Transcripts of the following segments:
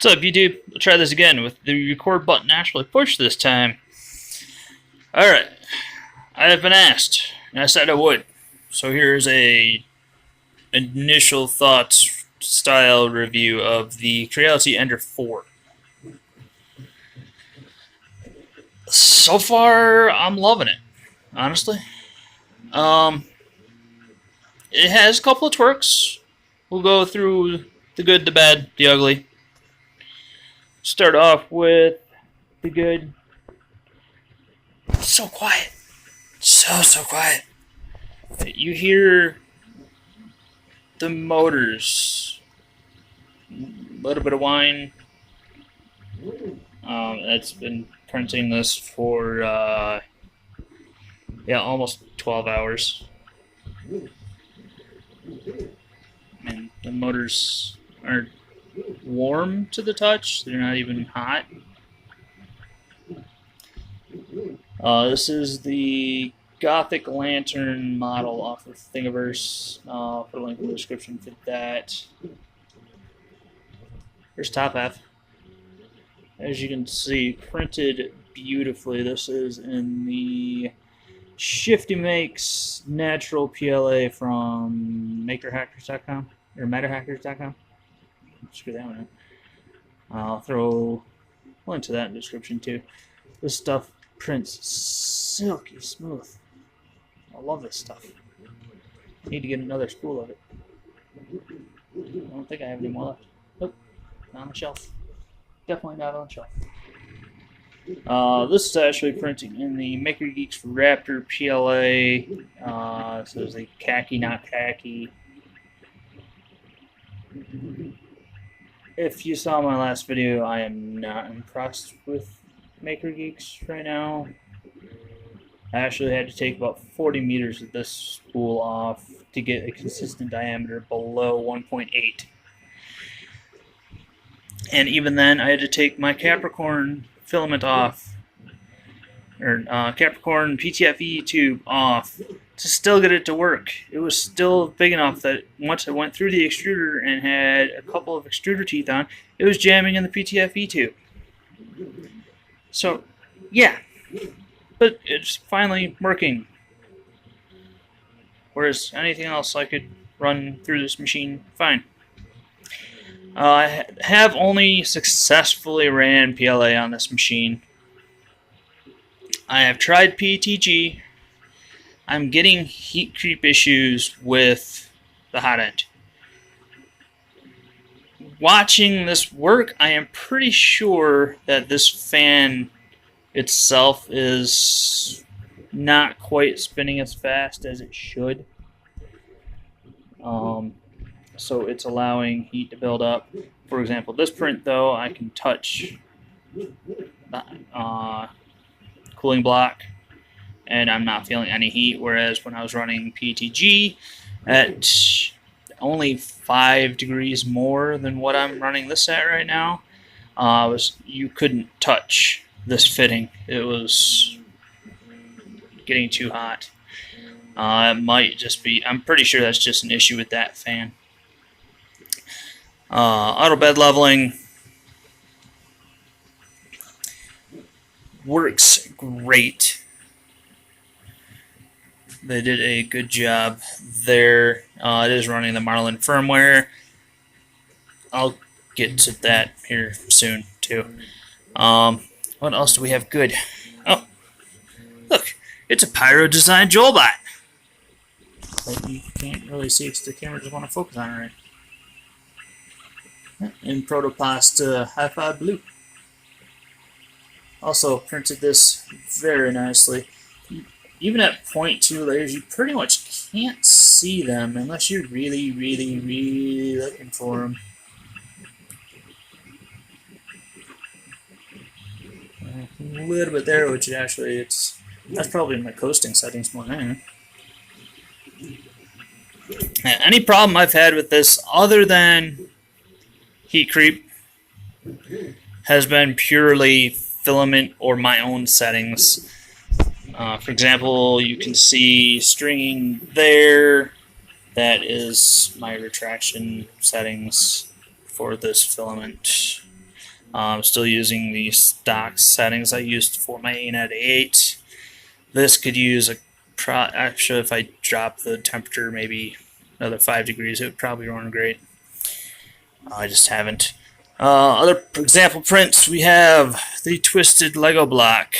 What's up, YouTube? We'll try this again with the record button actually pushed this time. Alright, I have been asked, and I said I would. So here's a initial thoughts style review of the Creality Ender 4. So far, I'm loving it, honestly. It has a couple of twerks. We'll go through the good, the bad, the ugly. Start off with the good. So quiet. So quiet. You hear the motors. A little bit of whine. It's been printing this for almost 12 hours. And the motors aren't warm to the touch. They're not even hot. This is the Gothic Lantern model off of Thingiverse. I'll put a link in the description for that. Here's top half. As you can see, printed beautifully. This is in the Shifty Makes Natural PLA from MakerHackers.com or MatterHackers.com. Screw that one out. I'll throw a link to that in the description too. This stuff prints silky smooth. I love this stuff. Need to get another spool of it. I don't think I have any more left. Nope, not on the shelf. Definitely not on the shelf. This is actually printing in the Maker Geeks Raptor PLA. So there's a khaki, not khaki. If you saw my last video, I am not impressed with Maker Geeks right now. I actually had to take about 40 meters of this spool off to get a consistent diameter below 1.8. And even then, I had to take my Capricorn filament off, or Capricorn PTFE tube off, to still get it to work. It was still big enough that once I went through the extruder and had a couple of extruder teeth on, it was jamming in the PTFE tube. So, yeah. But it's finally working. Whereas anything else I could run through this machine fine. I have only successfully ran PLA on this machine. I have tried PETG. I'm getting heat creep issues with the hot end. Watching this work, I am pretty sure that this fan itself is not quite spinning as fast as it should. So it's allowing heat to build up. For example, this print though, I can touch the cooling block and I'm not feeling any heat, whereas when I was running PTG at only 5 degrees more than what I'm running this at right now, you couldn't touch this fitting. It was getting too hot. It might just be, I'm pretty sure that's just an issue with that fan. Auto bed leveling works great. They did a good job there. It is running the Marlin firmware. I'll get to that here soon too. What else do we have good? Oh, look, it's a Pyro Design Joelbot. But you can't really see because the camera doesn't want to focus on it right. In Protoplast Hi-Fi Blue. Also printed this very nicely. Even at 0.2 layers, you pretty much can't see them unless you're really looking for them. A little bit there, which actually that's probably my coasting settings more than anything. Any problem I've had with this, other than heat creep, has been purely filament or my own settings. For example, you can see stringing there. That is my retraction settings for this filament. I'm still using the stock settings I used for my ANET 8. This could use a actually, if I drop the temperature maybe another 5 degrees, it would probably run great. I just haven't. Other example prints, we have the Twisted Lego block.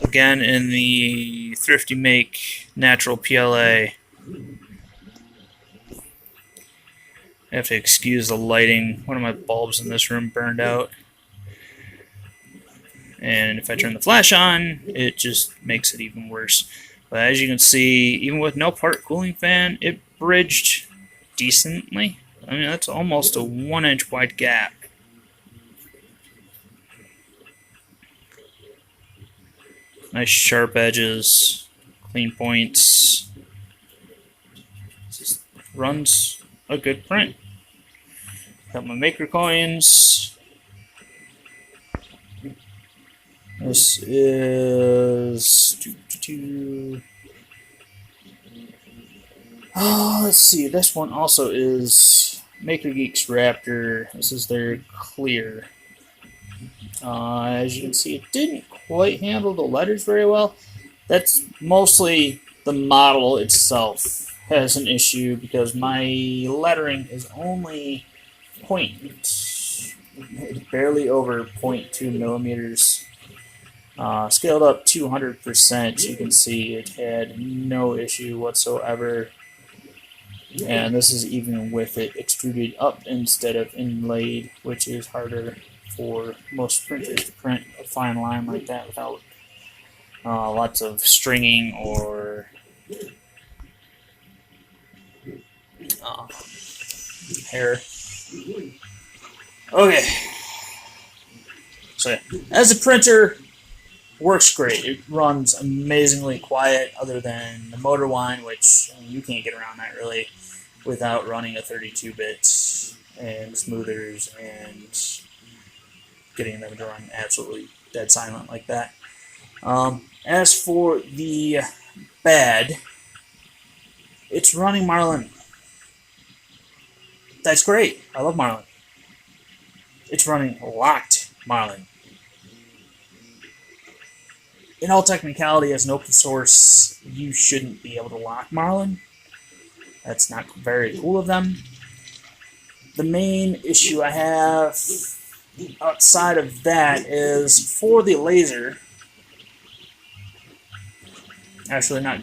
Again, in the Thrifty Make Natural PLA. I have to excuse the lighting. One of my bulbs in this room burned out. And if I turn the flash on, it just makes it even worse. But as you can see, even with no part cooling fan, it bridged decently. I mean, that's almost a 1-inch wide gap. Nice sharp edges, clean points. Just runs a good print. Got my maker coins. This is let's see. This one also is Maker Geek's Raptor. This is their clear. As you can see, it didn't quite handle the letters very well. That's mostly the model itself has an issue because my lettering is only barely over 0.2 millimeters. Scaled up 200%, you can see it had no issue whatsoever. And this is even with it extruded up instead of inlaid, which is harder for most printers to print a fine line like that without lots of stringing or hair. Okay. So yeah, as a printer, works great. It runs amazingly quiet, other than the motor whine, which you can't get around that really without running a 32-bit and smoothers and getting them to run absolutely dead silent like that. As for the bad, it's running Marlin. That's great. I love Marlin. It's running locked Marlin. In all technicality, as an open source, you shouldn't be able to lock Marlin. That's not very cool of them. The main issue I have outside of that is for the laser. Actually, not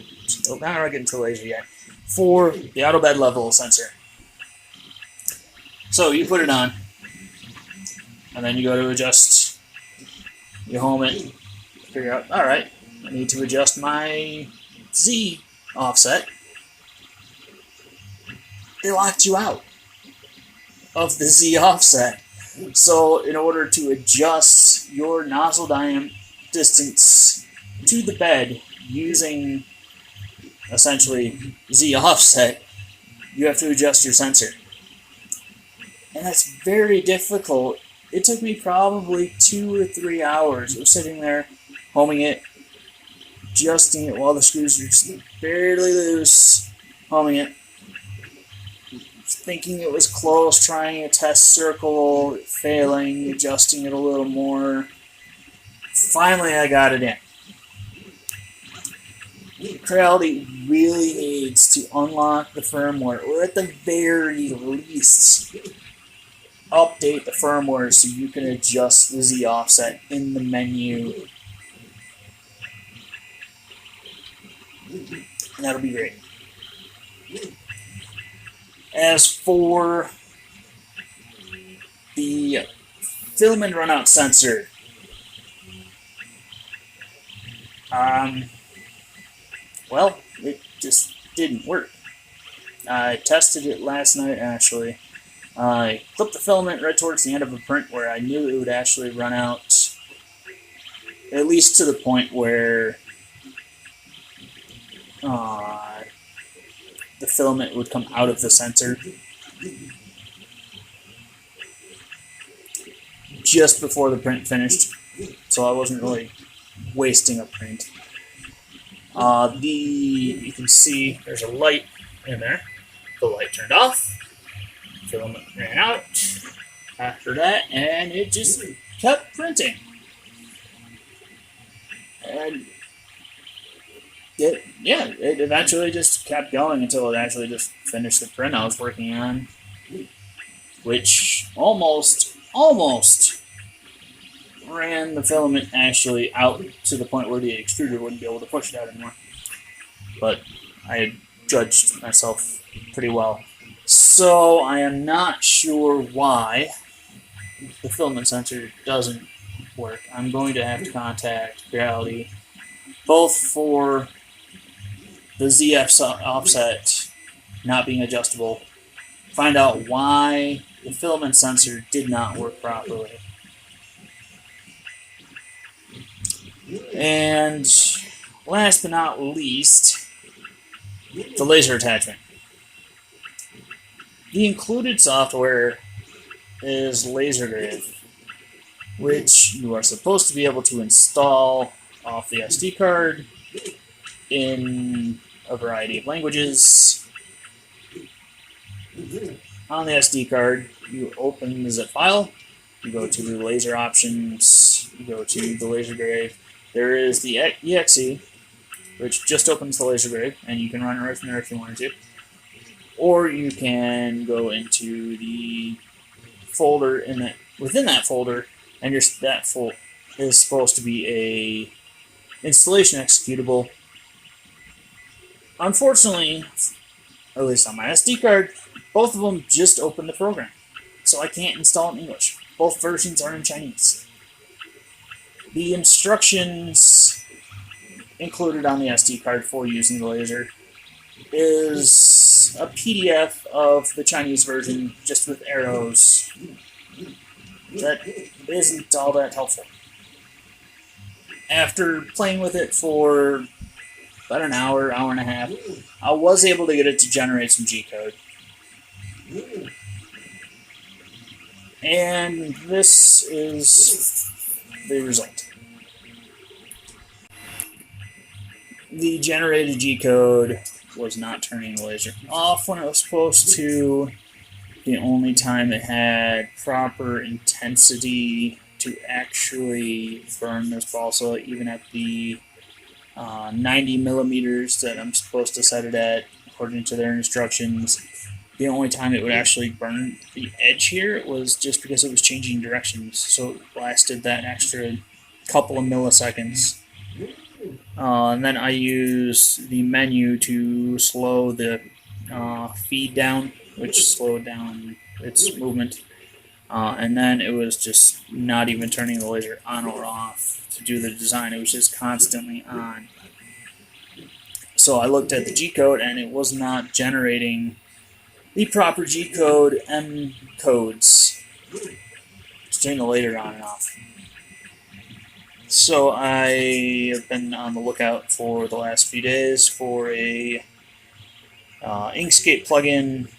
going to get into laser yet. For the auto bed level sensor. So you put it on, and then you go to adjust. You home it. Figure out, all right, I need to adjust my Z offset. They locked you out of the Z offset. So in order to adjust your nozzle diameter distance to the bed using essentially Z offset, you have to adjust your sensor. And that's very difficult. It took me probably 2 or 3 hours of sitting there, homing it, adjusting it while the screws are just barely loose, homing it, thinking it was close, trying a test circle, failing, adjusting it a little more. Finally, I got it in. Creality really needs to unlock the firmware, or at the very least, update the firmware so you can adjust the Z offset in the menu. And that'll be great. As for the filament runout sensor, well, it just didn't work. I tested it last night, actually. I clipped the filament right towards the end of a print where I knew it would actually run out, at least to the point where the filament would come out of the sensor just before the print finished, so I wasn't really wasting a print. You can see there's a light in there. The light turned off. Filament ran out. after that, and it just kept printing. And it eventually just kept going until it actually just finished the print I was working on, which almost ran the filament actually out to the point where the extruder wouldn't be able to push it out anymore. But I had judged myself pretty well. So I am not sure why the filament sensor doesn't work. I'm going to have to contact Creality, both for the ZF offset not being adjustable, find out why the filament sensor did not work properly. And last but not least, the laser attachment. The included software is LaserGrave, which you are supposed to be able to install off the SD card in a variety of languages. On the SD card, you open the zip file, you go to the laser options, you go to the LaserGrave. There is the exe, which just opens the LaserGrave, and you can run it right from there if you wanted to. Or you can go into the folder within that folder, and that is supposed to be a installation executable. Unfortunately, at least on my SD card, both of them just open the program, so I can't install in English. Both versions are in Chinese. The instructions included on the SD card for using the laser is a PDF of the Chinese version, just with arrows. That isn't all that helpful. After playing with it for about an hour and a half, I was able to get it to generate some G-code. And this is the result. The generated G-code was not turning the laser off when it was supposed to. The only time it had proper intensity to actually burn this balsa, even at the 90 millimeters that I'm supposed to set it at, according to their instructions, the only time it would actually burn the edge here was just because it was changing directions, so it lasted that extra couple of milliseconds. And then I use the menu to slow the feed down, which slowed down its movement. And then it was just not even turning the laser on or off to do the design. It was just constantly on. So I looked at the G-code, and it was not generating the proper G-code M codes to turn the laser on and off. So I have been on the lookout for the last few days for a Inkscape plugin,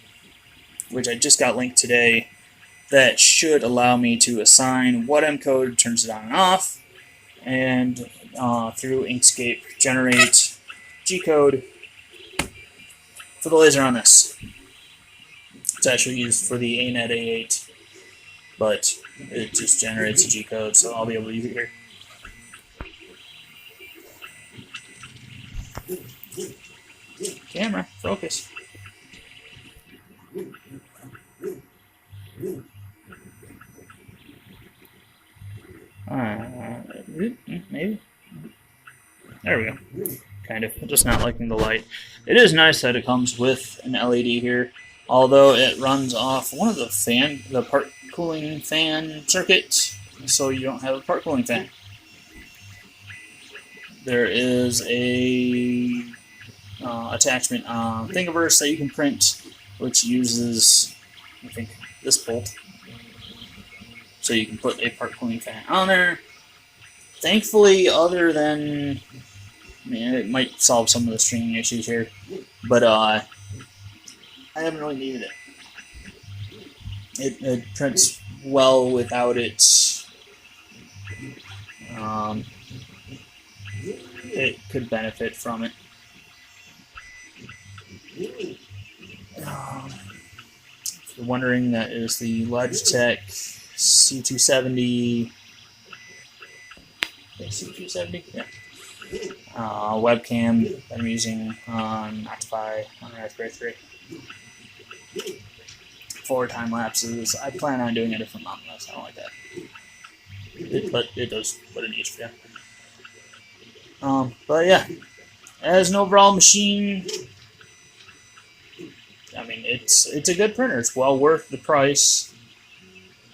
which I just got linked today, that should allow me to assign what M code turns it on and off, and through Inkscape generate G-code for the laser on this. It's actually used for the ANET A8, but it just generates a G-code, so I'll be able to use it here. Camera, focus. Maybe. There we go. Kind of. Just not liking the light. It is nice that it comes with an LED here, although it runs off one of the part cooling fan circuits, so you don't have a part cooling fan. There is a attachment on Thingiverse that you can print, which uses, I think, this bolt. So you can put a part cooling fan on there. Thankfully, other than, it might solve some of the stringing issues here, but I haven't really needed it. It prints well without it. It could benefit from it. If you're wondering, that is the Logitech C270. C270? Yeah. Webcam that I'm using on Octopi on Raspberry 3. 4 time lapses. I plan on doing a different mount unless I don't like that. But it does what it needs for you. But yeah, as an overall machine, I mean, it's a good printer. It's well worth the price.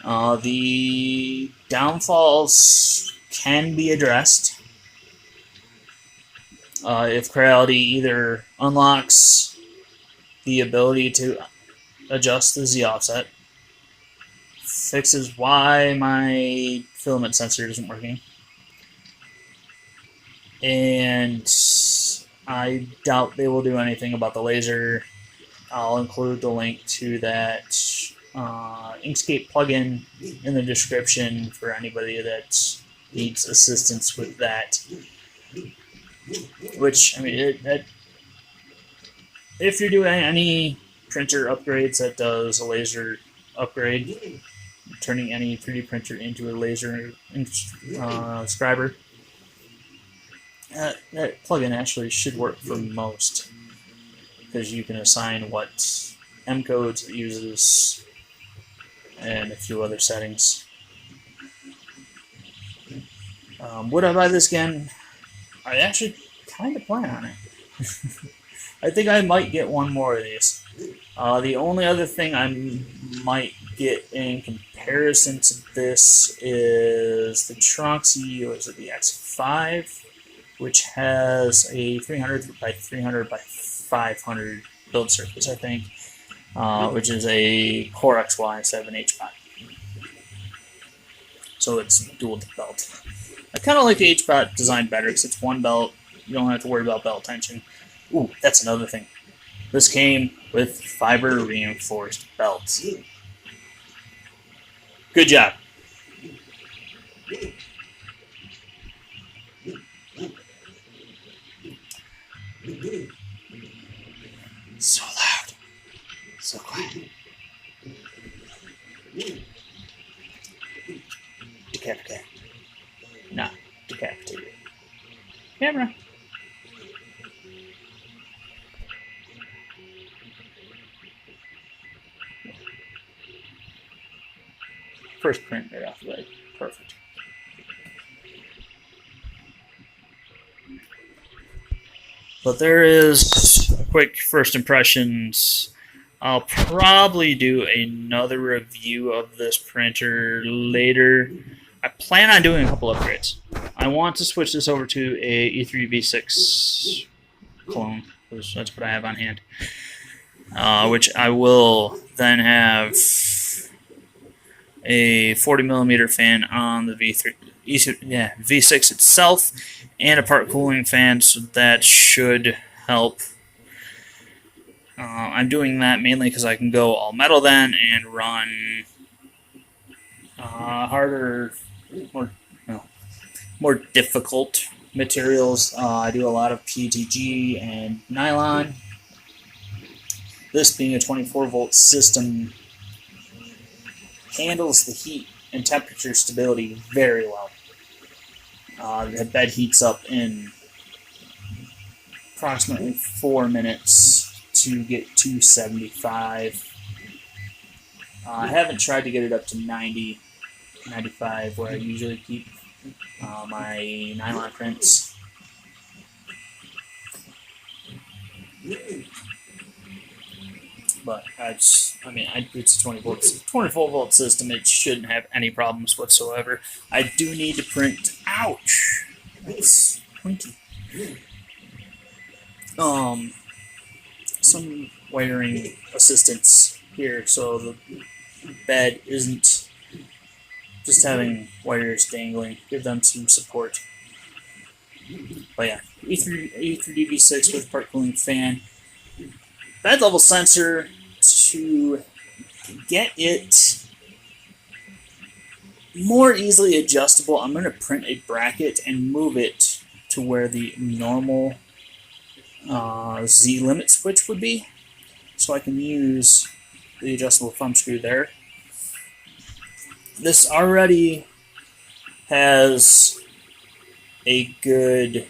The downfalls can be addressed if Creality either unlocks the ability to adjust the Z offset, fixes why my filament sensor isn't working, and I doubt they will do anything about the laser. I'll include the link to that Inkscape plugin in the description for anybody that needs assistance with that. Which, I mean, if you're doing any printer upgrades that does a laser upgrade, turning any 3D printer into a laser scriber, that plugin actually should work for most, because you can assign what M codes it uses and a few other settings. Would I buy this again? I actually kind of plan on it. I think I might get one more of these. The only other thing I might get in comparison to this is the Tronxy, or is it the X5, which has a 300 by 300 by 500 build surface, I think, which is a Core XY instead of an HPOT. So it's dual belt. I kind of like the HPOT design better because it's one belt. You don't have to worry about belt tension. Ooh, that's another thing. This came with fiber reinforced belts. Good job. So loud. So quiet. Decapitate. Not decapitated. Camera. First print right off the bat. Perfect. But there is a quick first impressions. I'll probably do another review of this printer later. I plan on doing a couple upgrades. I want to switch this over to a E3 V6 clone, because that's what I have on hand. Which I will then have a 40mm fan on the V6 itself, and a part cooling fan, so that should help. I'm doing that mainly because I can go all metal then and run harder, more difficult materials. I do a lot of PETG and nylon. This being a 24-volt system handles the heat and temperature stability very well. The bed heats up in approximately 4 minutes to get 275. I haven't tried to get it up to 90, 95, where I usually keep my nylon prints. But it's a 24-volt system. It shouldn't have any problems whatsoever. I do need to print. Ouch! That's pointy. Some wiring assistance here, so the bed isn't just having wires dangling. Give them some support. But yeah, E3DV6 with part cooling fan. Bed level sensor, to get it more easily adjustable, I'm going to print a bracket and move it to where the normal Z limit switch would be, so I can use the adjustable thumb screw there. This already has a good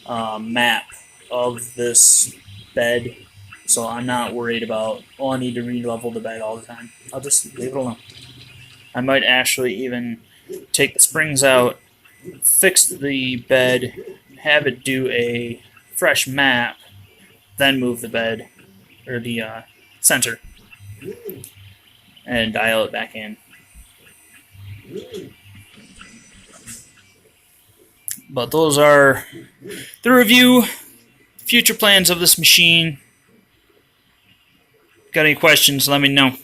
map of this bed, so I'm not worried about, oh, I need to re-level the bed all the time. I'll just leave it alone. I might actually even take the springs out, fix the bed, have it do a fresh map, then move the bed, or the sensor, and dial it back in. But those are the review, future plans of this machine. Got any questions, let me know.